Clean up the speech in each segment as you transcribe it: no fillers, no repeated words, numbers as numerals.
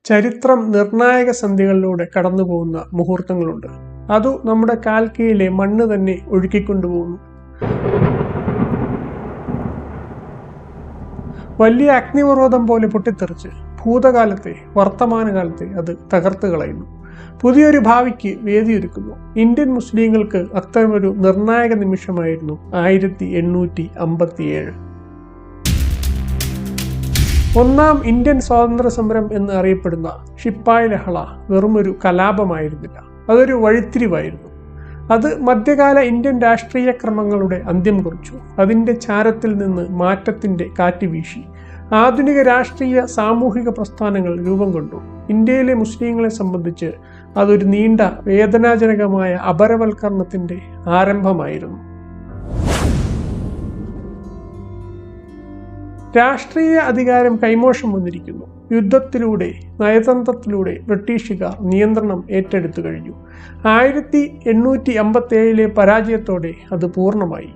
ചരിത്രം നിർണായക സന്ധികളിലൂടെ കടന്നു പോകുന്ന മുഹൂർത്തങ്ങളുണ്ട്. അതു നമ്മുടെ കാൽക്കീഴിലെ മണ്ണ് തന്നെ ഒഴുക്കിക്കൊണ്ടുപോകുന്നു. വലിയ അഗ്നിപർവ്വതം പോലെ പൊട്ടിത്തെറിച്ച് ഭൂതകാലത്തെ വർത്തമാനകാലത്തെ അത് തകർത്ത് കളയുന്നു. പുതിയൊരു ഭാവിക്ക് വേദിയൊരുക്കുന്നു. ഇന്ത്യൻ മുസ്ലിങ്ങൾക്ക് അത്തരമൊരു നിർണായക നിമിഷമായിരുന്നു 1857. ഒന്നാം ഇന്ത്യൻ സ്വാതന്ത്ര്യ സമരം എന്ന് അറിയപ്പെടുന്ന ശിപ്പായി ലഹള വെറുമൊരു കലാപമായിരുന്നില്ല, അതൊരു വഴിത്തിരിവായിരുന്നു. അത് മധ്യകാല ഇന്ത്യൻ രാഷ്ട്രീയ ക്രമങ്ങളുടെ അന്ത്യം കുറിച്ചു. അതിൻ്റെ ചാരത്തിൽ നിന്ന് മാറ്റത്തിൻ്റെ കാറ്റ് വീശി. ആധുനിക രാഷ്ട്രീയ സാമൂഹിക പ്രസ്ഥാനങ്ങൾ രൂപം കൊണ്ടു. ഇന്ത്യയിലെ മുസ്ലിങ്ങളെ സംബന്ധിച്ച് അതൊരു നീണ്ട വേദനാജനകമായ അപരവൽക്കരണത്തിൻ്റെ ആരംഭമായിരുന്നു. രാഷ്ട്രീയ അധികാരം കൈമോശം വന്നിരിക്കുന്നു. യുദ്ധത്തിലൂടെ, നയതന്ത്രത്തിലൂടെ ബ്രിട്ടീഷുകാർ നിയന്ത്രണം ഏറ്റെടുത്തു കഴിഞ്ഞു. 1857 പരാജയത്തോടെ അത് പൂർണ്ണമായി.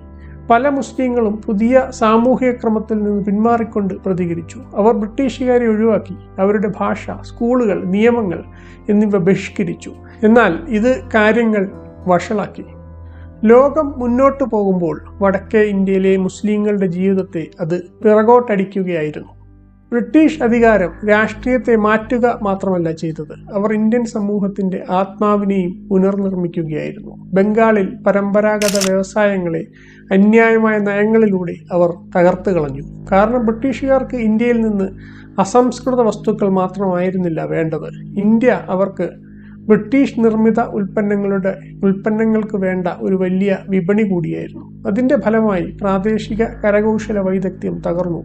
പല മുസ്ലിങ്ങളും പുതിയ സാമൂഹിക ക്രമത്തിൽ നിന്ന് പിന്മാറിക്കൊണ്ട് പ്രതികരിച്ചു. അവർ ബ്രിട്ടീഷുകാരെ ഒഴിവാക്കി. അവരുടെ ഭാഷ, സ്കൂളുകൾ, നിയമങ്ങൾ എന്നിവ ബഹിഷ്കരിച്ചു. എന്നാൽ ഇത് കാര്യങ്ങൾ വഷളാക്കി. ലോകം മുന്നോട്ടു പോകുമ്പോൾ വടക്കേ ഇന്ത്യയിലെ മുസ്ലിങ്ങളുടെ ജീവിതത്തെ അത് പിറകോട്ടടിക്കുകയായിരുന്നു. ബ്രിട്ടീഷ് അധികാരം രാഷ്ട്രീയത്തെ മാറ്റുക മാത്രമല്ല ചെയ്തത്, അവർ ഇന്ത്യൻ സമൂഹത്തിന്റെ ആത്മാവിനെയും പുനർനിർമ്മിക്കുകയായിരുന്നു. ബംഗാളിൽ പരമ്പരാഗത വ്യവസായങ്ങളെ അന്യായമായ നയങ്ങളിലൂടെ അവർ തകർത്തു കളഞ്ഞു. കാരണം ബ്രിട്ടീഷുകാർക്ക് ഇന്ത്യയിൽ നിന്ന് അസംസ്കൃത വസ്തുക്കൾ മാത്രമായിരുന്നില്ല വേണ്ടത്. ഇന്ത്യ അവർക്ക് ബ്രിട്ടീഷ് നിർമ്മിത ഉൽപ്പന്നങ്ങൾക്ക് വേണ്ട ഒരു വലിയ വിപണി കൂടിയായിരുന്നു. അതിൻ്റെ ഫലമായി പ്രാദേശിക കരകൗശല വൈദഗ്ധ്യം തകർന്നു.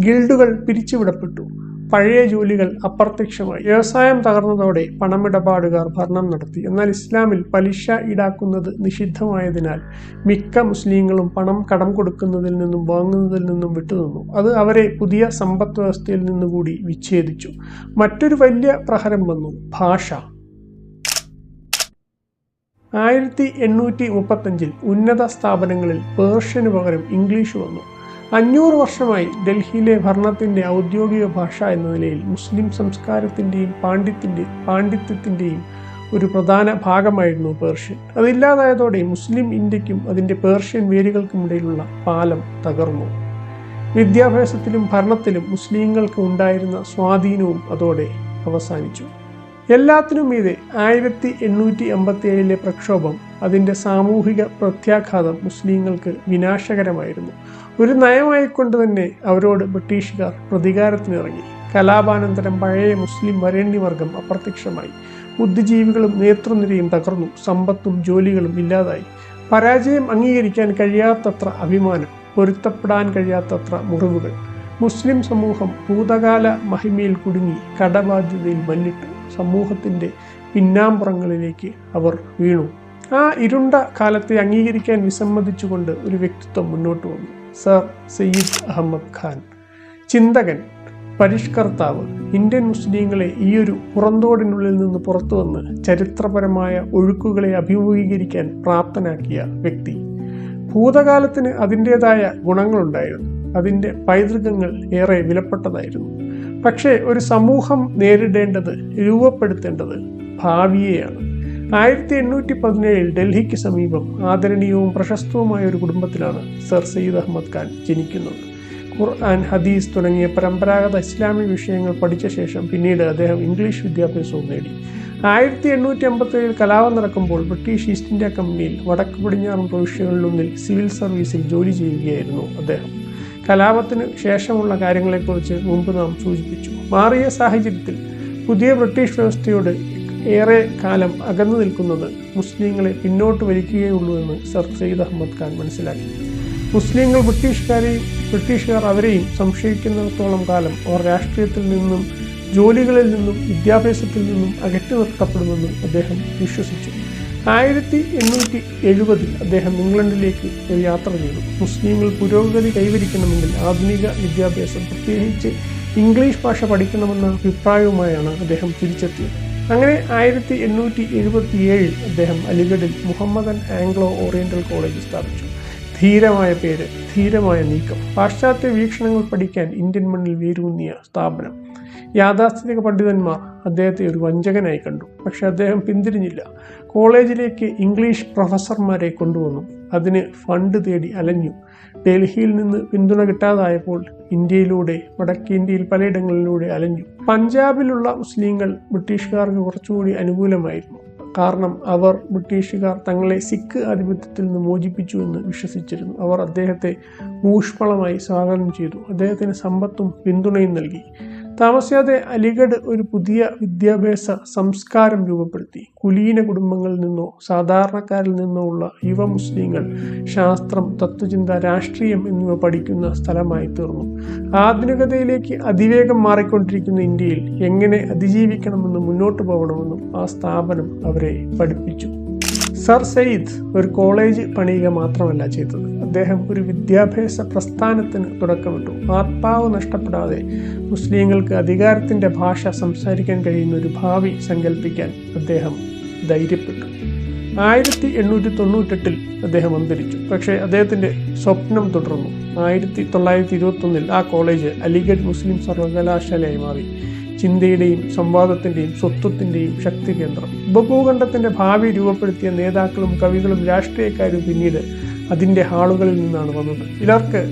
ഗിൽഡുകൾ പിരിച്ചുവിടപ്പെട്ടു. പഴയ ജോലികൾ അപ്രത്യക്ഷമായി. വ്യവസായം തകർന്നതോടെ പണമിടപാടുകാർ ഭരണം നടത്തി. എന്നാൽ ഇസ്ലാമിൽ പലിശ ഈടാക്കുന്നത് നിഷിദ്ധമായതിനാൽ മിക്ക മുസ്ലിങ്ങളും പണം കടം കൊടുക്കുന്നതിൽ നിന്നും വാങ്ങുന്നതിൽ നിന്നും വിട്ടുനിന്നു. അത് അവരെ പുതിയ സമ്പദ് വ്യവസ്ഥയിൽ നിന്നുകൂടി വിച്ഛേദിച്ചു. മറ്റൊരു വലിയ പ്രഹരം വന്നു: ഭാഷ. 1835 ഉന്നത സ്ഥാപനങ്ങളിൽ പേർഷ്യന് പകരം ഇംഗ്ലീഷ് വന്നു. 500 വർഷമായി ഡൽഹിയിലെ ഭരണത്തിൻ്റെ ഔദ്യോഗിക ഭാഷ എന്ന നിലയിൽ മുസ്ലിം സംസ്കാരത്തിൻ്റെയും പാണ്ഡിത്യത്തിൻ്റെയും ഒരു പ്രധാന ഭാഗമായിരുന്നു പേർഷ്യൻ. അതില്ലാതായതോടെ മുസ്ലിം ഇന്ത്യക്കും അതിൻ്റെ പേർഷ്യൻ വേരുകൾക്കുമിടയിലുള്ള പാലം തകർന്നു. വിദ്യാഭ്യാസത്തിലും ഭരണത്തിലും മുസ്ലിങ്ങൾക്ക് ഉണ്ടായിരുന്ന സ്വാധീനവും അതോടെ അവസാനിച്ചു. എല്ലാത്തിനും മീതെ 1857 പ്രക്ഷോഭം, അതിൻ്റെ സാമൂഹിക പ്രത്യാഘാതം മുസ്ലിങ്ങൾക്ക് വിനാശകരമായിരുന്നു. ഒരു നയമായിക്കൊണ്ട് തന്നെ അവരോട് ബ്രിട്ടീഷുകാർ പ്രതികാരത്തിനിറങ്ങി. കലാപാനന്തരം പഴയ മുസ്ലിം വരേണ്യവർഗം അപ്രത്യക്ഷമായി. ബുദ്ധിജീവികളും നേതൃനിരയും തകർന്നു. സമ്പത്തും ജോലികളും ഇല്ലാതായി. പരാജയം അംഗീകരിക്കാൻ കഴിയാത്തത്ര അഭിമാനം, പൊരുത്തപ്പെടാൻ കഴിയാത്തത്ര മുറിവുകൾ. മുസ്ലിം സമൂഹം ഭൂതകാല മഹിമയിൽ കുടുങ്ങി കടബാധ്യതയിൽ മല്ലിട്ടു. സമൂഹത്തിൻ്റെ പിന്നാമ്പുറങ്ങളിലേക്ക് അവർ വീണു. ആ ഇരുണ്ട കാലത്തെ അംഗീകരിക്കാൻ വിസമ്മതിച്ചുകൊണ്ട് ഒരു വ്യക്തിത്വം മുന്നോട്ട് വന്നു: സർ സയ്യിദ് അഹമ്മദ് ഖാൻ. ചിന്തകൻ, പരിഷ്കർത്താവ്, ഇന്ത്യൻ മുസ്ലിങ്ങളെ ഈയൊരു പുറന്തോടിനുള്ളിൽ നിന്ന് പുറത്തു വന്ന് ചരിത്രപരമായ ഒഴുക്കുകളെ അഭിമുഖീകരിക്കാൻ പ്രാപ്തനാക്കിയ വ്യക്തി. ഭൂതകാലത്തിന് അതിൻ്റെതായ ഗുണങ്ങളുണ്ടായിരുന്നു. അതിൻ്റെ പൈതൃകങ്ങൾ ഏറെ വിലപ്പെട്ടതായിരുന്നു. പക്ഷേ ഒരു സമൂഹം നേരിടേണ്ടത്, രൂപപ്പെടുത്തേണ്ടത് ഭാവിയെയാണ്. 1817 ഡൽഹിക്ക് സമീപം ആദരണീയവും പ്രശസ്തവുമായ ഒരു കുടുംബത്തിലാണ് സർ സയ്യിദ് അഹമ്മദ് ഖാൻ ജനിക്കുന്നത്. ഖുർആൻ, ഹദീസ് തുടങ്ങിയ പരമ്പരാഗത ഇസ്ലാമിക വിഷയങ്ങൾ പഠിച്ച ശേഷം പിന്നീട് അദ്ദേഹം ഇംഗ്ലീഷ് വിദ്യാഭ്യാസവും നേടി. 1857 കലാപം നടക്കുമ്പോൾ ബ്രിട്ടീഷ് ഈസ്റ്റ് ഇന്ത്യ കമ്പനിയിൽ വടക്ക് പടിഞ്ഞാറൻ പ്രവിശ്യകളിലൊന്നിൽ സിവിൽ സർവീസിൽ ജോലി ചെയ്യുകയായിരുന്നു അദ്ദേഹം. കലാപത്തിന് ശേഷമുള്ള കാര്യങ്ങളെക്കുറിച്ച് മുമ്പ് നാം സൂചിപ്പിച്ചു. മാറിയ സാഹചര്യത്തിൽ പുതിയ ബ്രിട്ടീഷ് വ്യവസ്ഥയോട് ഏറെ കാലം അകന്നു നിൽക്കുന്നത് മുസ്ലിങ്ങളെ പിന്നോട്ട് വലിക്കുകയുള്ളൂ എന്ന് സർ സയ്യിദ് അഹമ്മദ് ഖാൻ മനസ്സിലാക്കി. മുസ്ലിങ്ങൾ ബ്രിട്ടീഷുകാർ അവരെയും സംശയിക്കുന്നിടത്തോളം കാലം അവർ രാഷ്ട്രീയത്തിൽ നിന്നും ജോലികളിൽ നിന്നും വിദ്യാഭ്യാസത്തിൽ നിന്നും അകറ്റി നിർത്തപ്പെടുമെന്ന് അദ്ദേഹം വിശ്വസിച്ചു. 1870 അദ്ദേഹം ഇംഗ്ലണ്ടിലേക്ക് ഒരു യാത്ര ചെയ്തു. മുസ്ലിങ്ങൾ പുരോഗതി കൈവരിക്കണമെങ്കിൽ ആധുനിക വിദ്യാഭ്യാസം, പ്രത്യേകിച്ച് ഇംഗ്ലീഷ് ഭാഷ പഠിക്കണമെന്ന അഭിപ്രായവുമായാണ് അദ്ദേഹം തിരിച്ചെത്തിയത്. അങ്ങനെ 1877 അദ്ദേഹം അലിഗഡിൽ മുഹമ്മദൻ ആംഗ്ലോ ഓറിയന്റൽ കോളേജ് സ്ഥാപിച്ചു. ധീരമായ പേര്, ധീരമായ നീക്കം. പാശ്ചാത്യ വീക്ഷണങ്ങൾ പഠിക്കാൻ ഇന്ത്യൻ മണ്ണിൽ വേരൂന്നിയ സ്ഥാപനം. യാഥാസ്ഥിതിക പണ്ഡിതന്മാർ, അദ്ദേഹത്തെ ഒരു വഞ്ചകനായി കണ്ടു. പക്ഷെ അദ്ദേഹം പിന്തിരിഞ്ഞില്ല. കോളേജിലേക്ക് ഇംഗ്ലീഷ് പ്രൊഫസർമാരെ കൊണ്ടുവന്നു. അതിന് ഫണ്ട് തേടി അലഞ്ഞു. ഡൽഹിയിൽ നിന്ന് പിന്തുണ കിട്ടാതായപ്പോൾ ഇന്ത്യയിലൂടെ, വടക്കേന്ത്യയിൽ പലയിടങ്ങളിലൂടെ അലഞ്ഞു. പഞ്ചാബിലുള്ള മുസ്ലിങ്ങൾ ബ്രിട്ടീഷുകാർക്ക് കുറച്ചുകൂടി അനുകൂലമായിരുന്നു. കാരണം അവർ ബ്രിട്ടീഷുകാർ തങ്ങളെ സിഖ് ആധിപത്യത്തിൽ നിന്ന് മോചിപ്പിച്ചു എന്ന് വിശ്വസിച്ചിരുന്നു. അവർ അദ്ദേഹത്തെ ഊഷ്മളമായി സ്വാഗതം ചെയ്തു. അദ്ദേഹത്തിന് സമ്പത്തും പിന്തുണയും നൽകി. താമസിയാതെ അലിഗഡ് ഒരു പുതിയ വിദ്യാഭ്യാസ സംസ്കാരം രൂപപ്പെടുത്തി. കുലീന കുടുംബങ്ങളിൽ നിന്നോ സാധാരണക്കാരിൽ നിന്നോ ഉള്ള യുവ മുസ്ലിങ്ങൾ ശാസ്ത്രം, തത്വചിന്ത, രാഷ്ട്രീയം എന്നിവ പഠിക്കുന്ന സ്ഥലമായി തീർന്നു. ആധുനികതയിലേക്ക് അതിവേഗം മാറിക്കൊണ്ടിരിക്കുന്ന ഇന്ത്യയിൽ എങ്ങനെ അതിജീവിക്കണമെന്നും മുന്നോട്ട് പോകണമെന്നും ആ സ്ഥാപനം അവരെ പഠിപ്പിച്ചു. സർ സെയ്ദ് ഒരു കോളേജ് പണിയുക മാത്രമല്ല ചെയ്തത്. അദ്ദേഹം ഒരു വിദ്യാഭ്യാസ പ്രസ്ഥാനത്തിന് തുടക്കമിട്ടു. ആത്മാവ് നഷ്ടപ്പെടാതെ മുസ്ലിങ്ങൾക്ക് അധികാരത്തിൻ്റെ ഭാഷ സംസാരിക്കാൻ കഴിയുന്ന ഒരു ഭാവി സങ്കല്പിക്കാൻ അദ്ദേഹം ധൈര്യപ്പെട്ടു. 1898 അദ്ദേഹം അന്തരിച്ചു. പക്ഷേ അദ്ദേഹത്തിൻ്റെ സ്വപ്നം തുടർന്നു. 1921 ആ കോളേജ് അലിഗഡ് മുസ്ലിം സർവകലാശാലയായി മാറി. ചിന്തയുടെയും സംവാദത്തിൻ്റെയും സ്വത്വത്തിൻ്റെയും ശക്തി കേന്ദ്രം. ഉപഭൂഖണ്ഡത്തിൻ്റെ ഭാവി രൂപപ്പെടുത്തിയ നേതാക്കളും കവികളും രാഷ്ട്രീയക്കാരും പിന്നീട് അതിൻ്റെ ഹാളുകളിൽ നിന്നാണ് വന്നത്. ചിലർക്ക്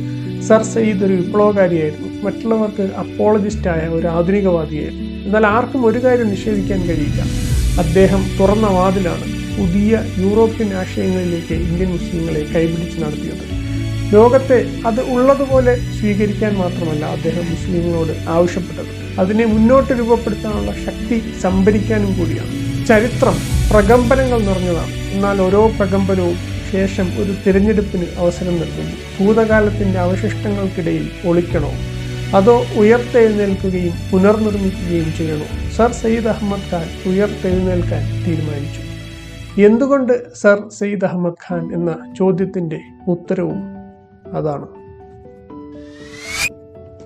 സർ സെയ്ദ് ഒരു വിപ്ലവകാരിയായിരുന്നു, മറ്റുള്ളവർക്ക് അപ്പോളജിസ്റ്റായ ഒരു ആധുനികവാദിയായിരുന്നു. എന്നാൽ ആർക്കും ഒരു കാര്യം നിഷേധിക്കാൻ കഴിയില്ല: അദ്ദേഹം തുറന്ന വാതിലാണ് പുതിയ യൂറോപ്യൻ ആശയങ്ങളിലേക്ക് ഇന്ത്യൻ മുസ്ലിങ്ങളെ കൈപിടിച്ച് നടത്തിയത്. ലോകത്തെ അത് ഉള്ളതുപോലെ സ്വീകരിക്കാൻ മാത്രമല്ല അദ്ദേഹം മുസ്ലിങ്ങളോട് ആവശ്യപ്പെട്ടത്, അതിനെ മുന്നോട്ട് രൂപപ്പെടുത്താനുള്ള ശക്തി സംഭരിക്കാനും കൂടിയാണ്. ചരിത്രം പ്രകമ്പനങ്ങൾ നിറഞ്ഞതാണ്. എന്നാൽ ഓരോ പ്രകമ്പനവും ശേഷം ഒരു തിരഞ്ഞെടുപ്പിന് അവസരം നൽകുന്നു. ഭൂതകാലത്തിൻ്റെ അവശിഷ്ടങ്ങൾക്കിടയിൽ ഒളിക്കണോ, അതോ ഉയർത്തെഴുന്നേൽക്കുകയും പുനർനിർമ്മിക്കുകയും ചെയ്യണോ? സർ സെയ്ദ് അഹമ്മദ് ഖാൻ ഉയർത്തെഴുന്നേൽക്കാൻ തീരുമാനിച്ചു. എന്തുകൊണ്ട് സർ സെയ്ദ് അഹമ്മദ് ഖാൻ എന്ന ചോദ്യത്തിൻ്റെ ഉത്തരവും അതാണ്.